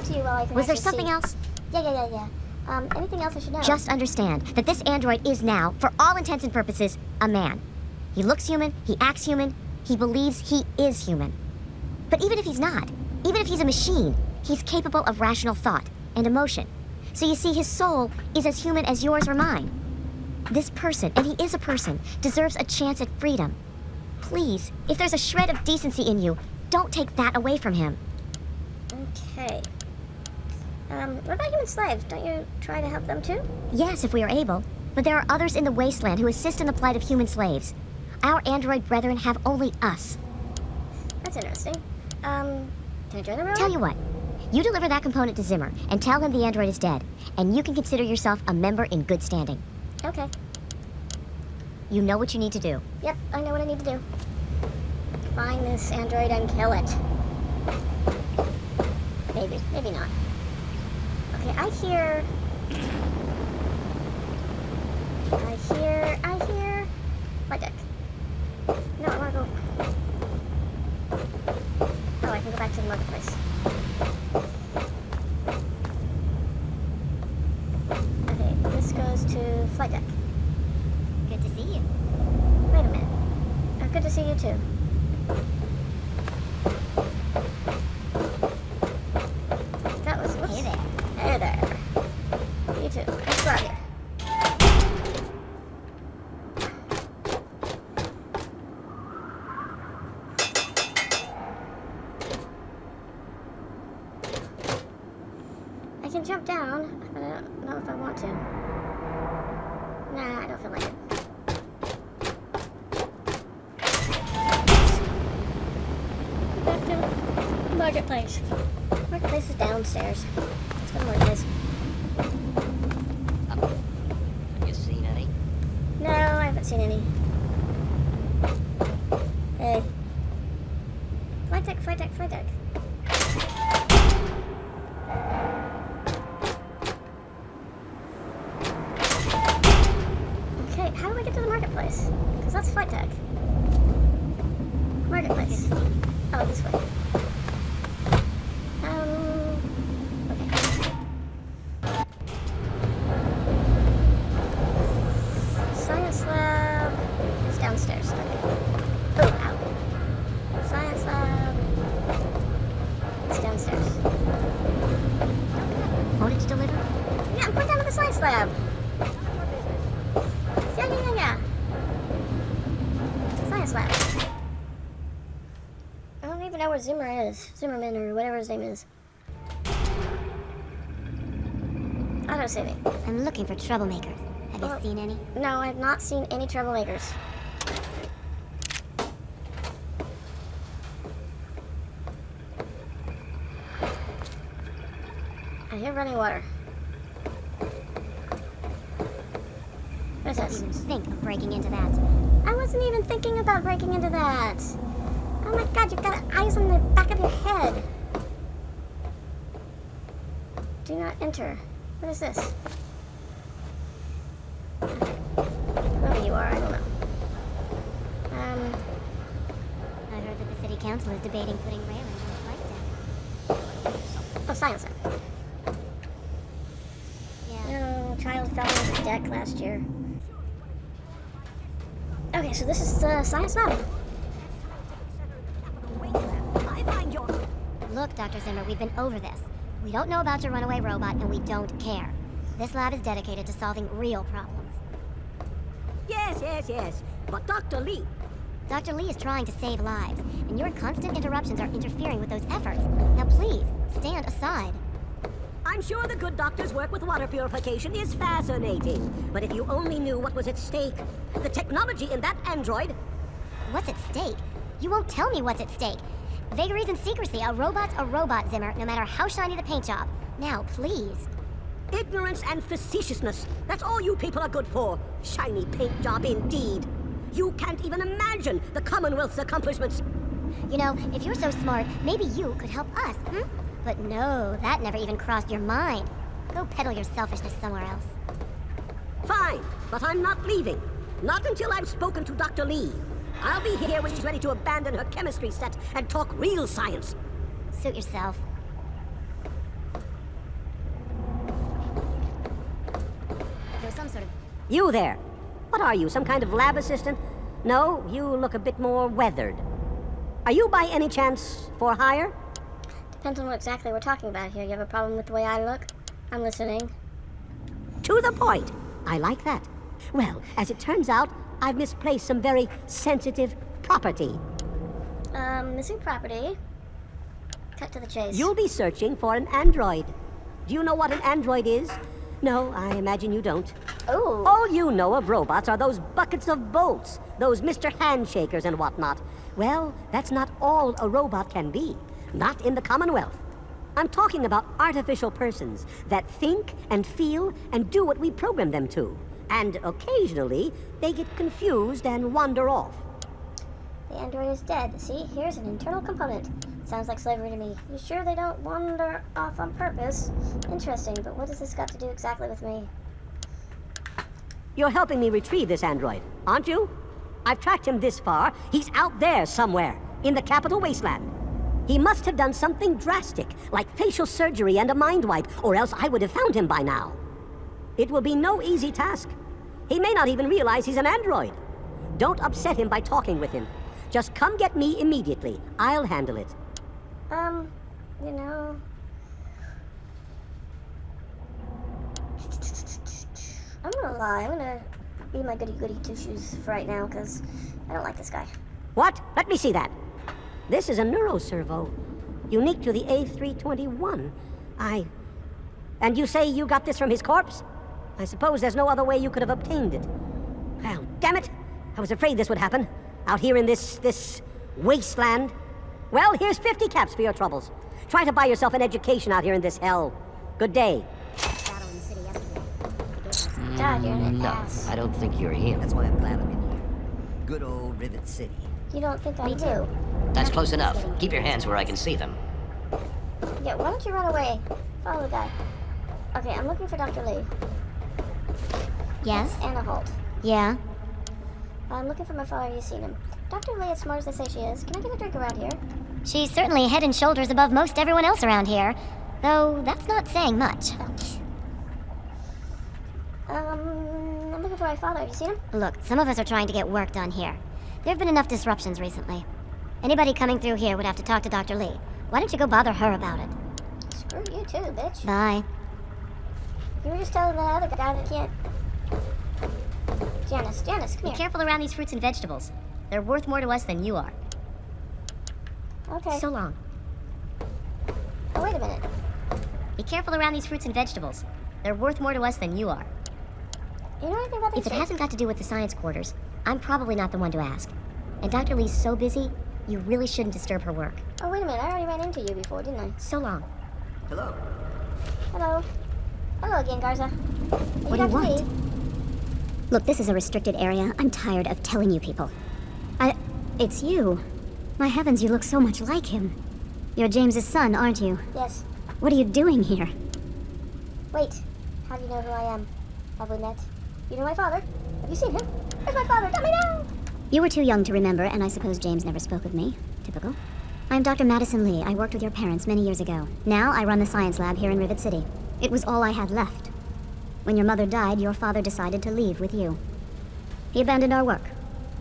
to you while I can Was there actually something see. else? Yeah. Anything else I should know? Just understand that this android is now, for all intents and purposes, a man. He looks human, he acts human, he believes he is human. But even if he's not, even if he's a machine, he's capable of rational thought and emotion. So you see, his soul is as human as yours or mine. This person, and he is a person, deserves a chance at freedom. Please, if there's a shred of decency in you, don't take that away from him. Okay. What about human slaves? Don't you try to help them too? Yes, if we are able. But there are others in the wasteland who assist in the plight of human slaves. Our android brethren have only us. That's interesting. Can I join the robot? Tell you what, you deliver that component to Zimmer and tell him the android is dead, and you can consider yourself a member in good standing. Okay. You know what you need to do. Yep, I know what I need to do. Find this android and kill it. Maybe not. Okay, I hear... Flight deck. No, I wanna go... Oh, I can go back to the marketplace. Okay, this goes to flight deck. Good to see you. Wait a minute. Good to see you too. That was... Whoops. Hey there. Hey there. You too. Let's go out here. I can jump down, but I don't know if I want to. Nah, I don't feel like it. Back to Marketplace. Marketplace is downstairs. Let's go to Marketplace. Have you seen any? No, I haven't seen any. Hey. Flight deck, flight deck, flight deck. Okay, how do I get to the marketplace? Because that's flight deck. Marketplace. Oh, this way. Okay. Science lab is downstairs. Okay. Oh, ow. Science lab is downstairs. Component to deliver? Yeah, I'm going down to the science lab. Yeah. Science lab. I don't even know where Zimmer is. Zimmerman or whatever his name is. Auto saving. I'm looking for troublemakers. Have you seen any? No, I have not seen any troublemakers. I hear running water. What is Don't this? even think of breaking into that. I wasn't even thinking about breaking into that. Oh my god, you've got eyes on the back of your head. Do not enter. What is this? Whoever you are, I don't know. I heard that the city council is debating putting railings on the flight deck. Oh, science lab. Yeah. No, child fell off the deck last year. Okay, so this is the science lab. Look, Dr. Zimmer, we've been over this. We don't know about your runaway robot, and we don't care. This lab is dedicated to solving real problems. Yes. But Dr. Lee... Dr. Lee is trying to save lives, and your constant interruptions are interfering with those efforts. Now please, stand aside. I'm sure the good doctor's work with water purification is fascinating. But if you only knew what was at stake, the technology in that android... What's at stake? You won't tell me what's at stake. Vagaries and secrecy. A robot's a robot, Zimmer, no matter how shiny the paint job. Now, please. Ignorance and facetiousness. That's all you people are good for. Shiny paint job indeed. You can't even imagine the Commonwealth's accomplishments. You know, if you're so smart, maybe you could help us, But no, that never even crossed your mind. Go peddle your selfishness somewhere else. Fine, but I'm not leaving. Not until I've spoken to Dr. Lee. I'll be here when she's ready to abandon her chemistry set and talk real science. Suit yourself. You there. What are you, some kind of lab assistant? No, you look a bit more weathered. Are you by any chance for hire? Depends on what exactly we're talking about here. You have a problem with the way I look? I'm listening. To the point. I like that. Well, as it turns out, I've misplaced some very sensitive property. Missing property. Cut to the chase. You'll be searching for an android. Do you know what an android is? No, I imagine you don't. Ooh. All you know of robots are those buckets of bolts, those Mr. Handshakers and whatnot. Well, that's not all a robot can be. Not in the Commonwealth. I'm talking about artificial persons that think and feel and do what we program them to. And occasionally, they get confused and wander off. The android is dead. See, here's an internal component. Sounds like slavery to me. You sure they don't wander off on purpose? Interesting, but what has this got to do exactly with me? You're helping me retrieve this android, aren't you? I've tracked him this far. He's out there somewhere, in the capital wasteland. He must have done something drastic, like facial surgery and a mind wipe, or else I would have found him by now. It will be no easy task. He may not even realize he's an android. Don't upset him by talking with him. Just come get me immediately. I'll handle it. You know... I'm gonna lie. I'm gonna be my goody-goody two-shoes for right now, because I don't like this guy. What? Let me see that. This is a neuroservo, unique to the A321. And you say you got this from his corpse? I suppose there's no other way you could have obtained it. Well, damn it! I was afraid this would happen. Out here in this wasteland. Well, here's 50 caps for your troubles. Try to buy yourself an education out here in this hell. Good day. Dad, you're an No, ass. I don't think you're him. That's why I'm glad I'm in here. Good old Rivet City. You don't think I do? That's close enough. Keep your hands where I can see them. Yeah, why don't you run away? Follow the guy. Okay, I'm looking for Dr. Lee. Yes? Anna Holt. Yeah? I'm looking for my father. Have you seen him? Dr. Lee, as smart as they say she is. Can I get a drink around here? She's certainly head and shoulders above most everyone else around here. Though that's not saying much. I'm looking for my father. Have you seen him? Look, some of us are trying to get work done here. There have been enough disruptions recently. Anybody coming through here would have to talk to Dr. Lee. Why don't you go bother her about it? Screw you too, bitch. Bye. You were just telling that other guy that can't... Janice, come Be here. careful around these fruits and vegetables. They're worth more to us than you are. Okay. So long. Oh, wait a minute. Be careful around these fruits and vegetables. They're worth more to us than you are. You know anything about these If it things? hasn't got to do with the science quarters, I'm probably not the one to ask. And Dr. Lee's so busy, you really shouldn't disturb her work. Oh, wait a minute. I already ran into you before, didn't I? So long. Hello. Hello. Hello again, Garza. What do you want? Look, this is a restricted area. I'm tired of telling you people. It's you. My heavens, you look so much like him. You're James's son, aren't you? Yes. What are you doing here? Wait. How do you know who I am? Have we met? You know my father? Have you seen him? Where's my father? Tell me now! You were too young to remember, and I suppose James never spoke of me. Typical. I'm Dr. Madison Lee. I worked with your parents many years ago. Now I run the science lab here in Rivet City. It was all I had left. When your mother died, your father decided to leave with you. He abandoned our work.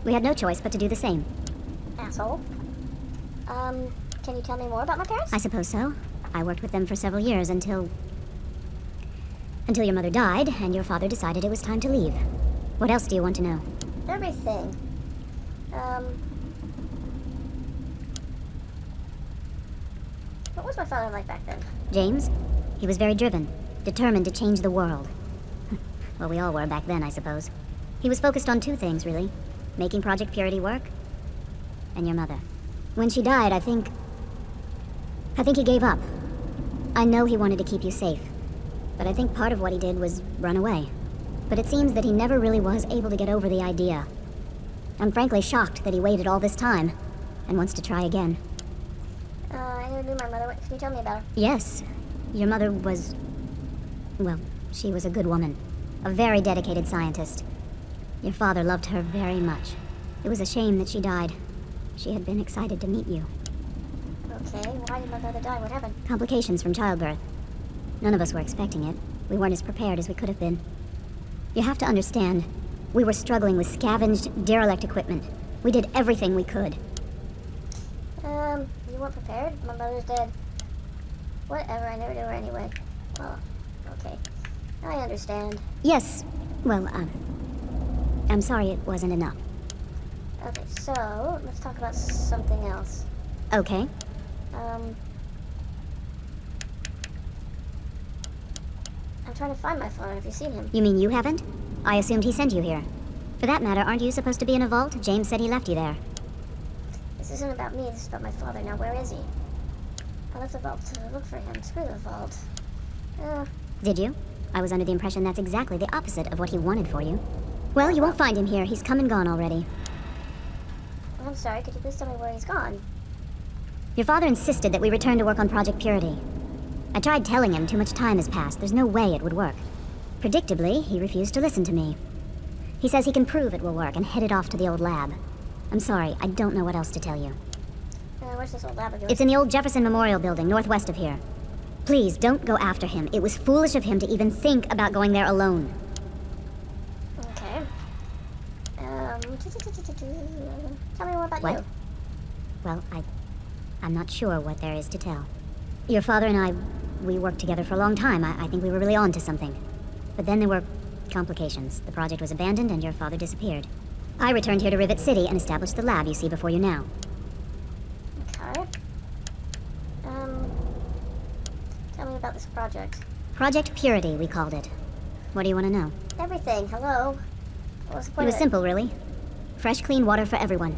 We had no choice but to do the same. Asshole. Can you tell me more about my parents? I suppose so. I worked with them for several years until your mother died, and your father decided it was time to leave. What else do you want to know? Everything. What was my father like back then? James? He was very driven, determined to change the world. Well, we all were back then, I suppose. He was focused on two things, really. Making Project Purity work, and your mother. When she died, I think he gave up. I know he wanted to keep you safe, but I think part of what he did was run away. But it seems that he never really was able to get over the idea. I'm frankly shocked that he waited all this time, and wants to try again. I never knew my mother. What can you tell me about her? Yes, your mother was... well, she was a good woman. A very dedicated scientist. Your father loved her very much. It was a shame that she died. She had been excited to meet you. Okay, why did my mother die? What happened? Complications from childbirth. None of us were expecting it. We weren't as prepared as we could have been. You have to understand, we were struggling with scavenged, derelict equipment. We did everything we could. You weren't prepared? My mother's dead. Whatever, I never knew her anyway. Well, okay. I understand. Yes, well, I'm sorry it wasn't enough. Okay, so, let's talk about something else. Okay. I'm trying to find my father. Have you seen him? You mean you haven't? I assumed he sent you here. For that matter, aren't you supposed to be in a vault? James said he left you there. This isn't about me, this is about my father. Now, where is he? I left the vault to look for him. Screw the vault. Did you? I was under the impression that's exactly the opposite of what he wanted for you. Well, you won't find him here. He's come and gone already. I'm sorry, could you please tell me where he's gone? Your father insisted that we return to work on Project Purity. I tried telling him too much time has passed. There's no way it would work. Predictably, he refused to listen to me. He says he can prove it will work and headed off to the old lab. I'm sorry, I don't know what else to tell you. Where's this old lab of yours? It's in the old Jefferson Memorial Building, northwest of here. Please, don't go after him. It was foolish of him to even think about going there alone. Okay. Tell me more about What? you. Well, I'm not sure what there is to tell. Your father and I, we worked together for a long time. I think we were really on to something. But then there were complications. The project was abandoned and your father disappeared. I returned here to Rivet City and established the lab you see before you now. Okay. Tell me about this project. Project Purity, we called it. What do you want to know? Everything, hello. What was the It point was of simple, really. Fresh, clean water for everyone.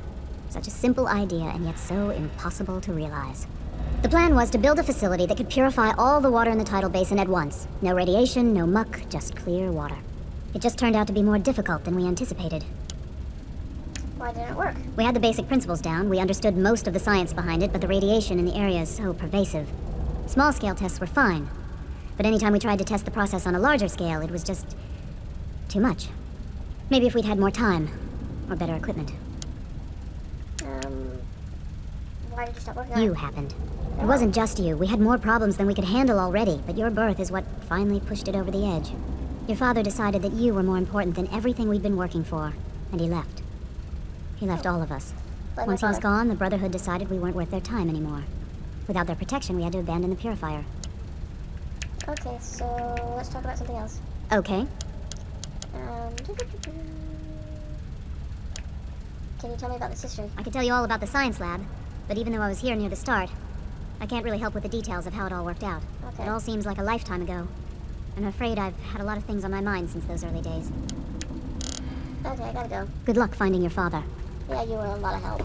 Such a simple idea, and yet so impossible to realize. The plan was to build a facility that could purify all the water in the tidal basin at once. No radiation, no muck, just clear water. It just turned out to be more difficult than we anticipated. Why didn't it work? We had the basic principles down, we understood most of the science behind it, but the radiation in the area is so pervasive. Small-scale tests were fine, but anytime we tried to test the process on a larger scale, it was just too much. Maybe if we'd had more time, or better equipment. Why did you stop working on You it? happened. It wasn't just you. We had more problems than we could handle already, but your birth is what finally pushed it over the edge. Your father decided that you were more important than everything we'd been working for, and he left. He left all of us. Blame my Once he was father. gone, the Brotherhood decided we weren't worth their time anymore. Without their protection, we had to abandon the Purifier. Okay, so let's talk about something else. Okay. Can you tell me about this history? I could tell you all about the science lab, but even though I was here near the start, I can't really help with the details of how it all worked out. Okay. It all seems like a lifetime ago. I'm afraid I've had a lot of things on my mind since those early days. Okay, I gotta go. Good luck finding your father. Yeah, you were a lot of help.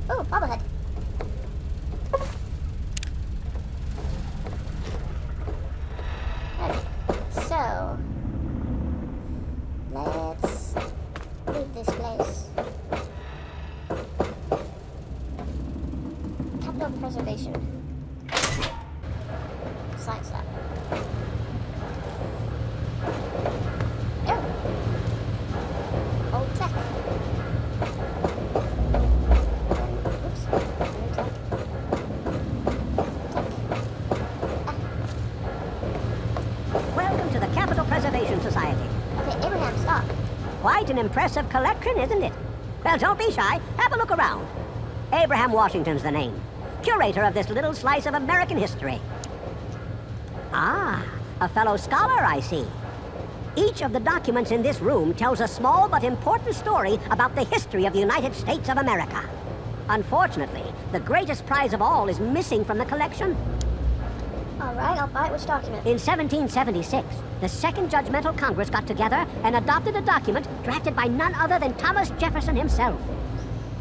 Oh, bobblehead. Okay, so let's leave this place. Capital preservation. Science lab. Oh. Old tech. Oops. New tech. Welcome to the Capital Preservation Society. Okay, Abraham, stop. Quite an impressive collection, isn't it? Well, don't be shy. Have a look around. Abraham Washington's the name. Curator of this little slice of American history. Ah, a fellow scholar, I see. Each of the documents in this room tells a small but important story about the history of the United States of America. Unfortunately, the greatest prize of all is missing from the collection. Alright, I'll buy it. Which document? In 1776, the Second Judgmental Congress got together and adopted a document drafted by none other than Thomas Jefferson himself.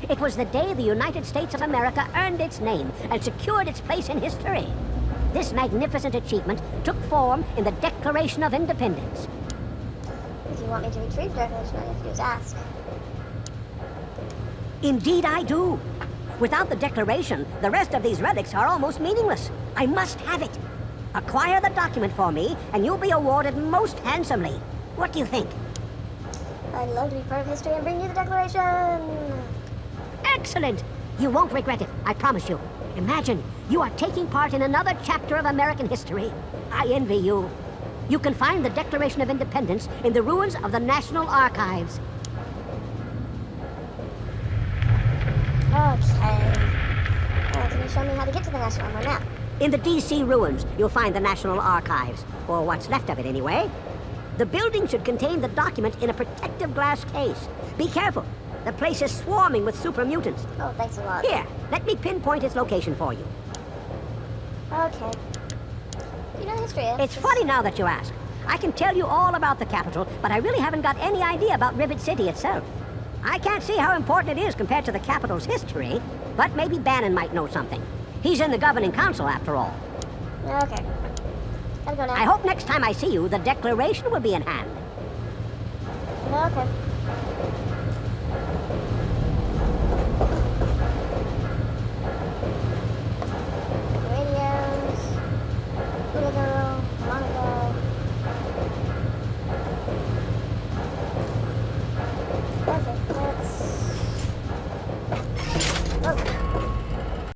It was the day the United States of America earned its name and secured its place in history. This magnificent achievement took form in the Declaration of Independence. If you want me to retrieve the Declaration, all you have to do is ask. Indeed I do. Without the Declaration, the rest of these relics are almost meaningless. I must have it. Acquire the document for me, and you'll be awarded most handsomely. What do you think? I'd love to be part of history and bring you the Declaration! Excellent! You won't regret it, I promise you. Imagine, you are taking part in another chapter of American history. I envy you. You can find the Declaration of Independence in the ruins of the National Archives. Okay. Can you show me how to get to the National on my map? In the D.C. ruins, you'll find the National Archives, or what's left of it anyway. The building should contain the document in a protective glass case. Be careful. The place is swarming with super mutants. Oh, thanks a lot. Here, let me pinpoint its location for you. Okay. You know the history of It's this- funny now that you ask. I can tell you all about the capital, but I really haven't got any idea about Rivet City itself. I can't see how important it is compared to the capital's history, but maybe Bannon might know something. He's in the governing council, after all. Okay. Gotta go now. I hope next time I see you, the Declaration will be in hand. Okay.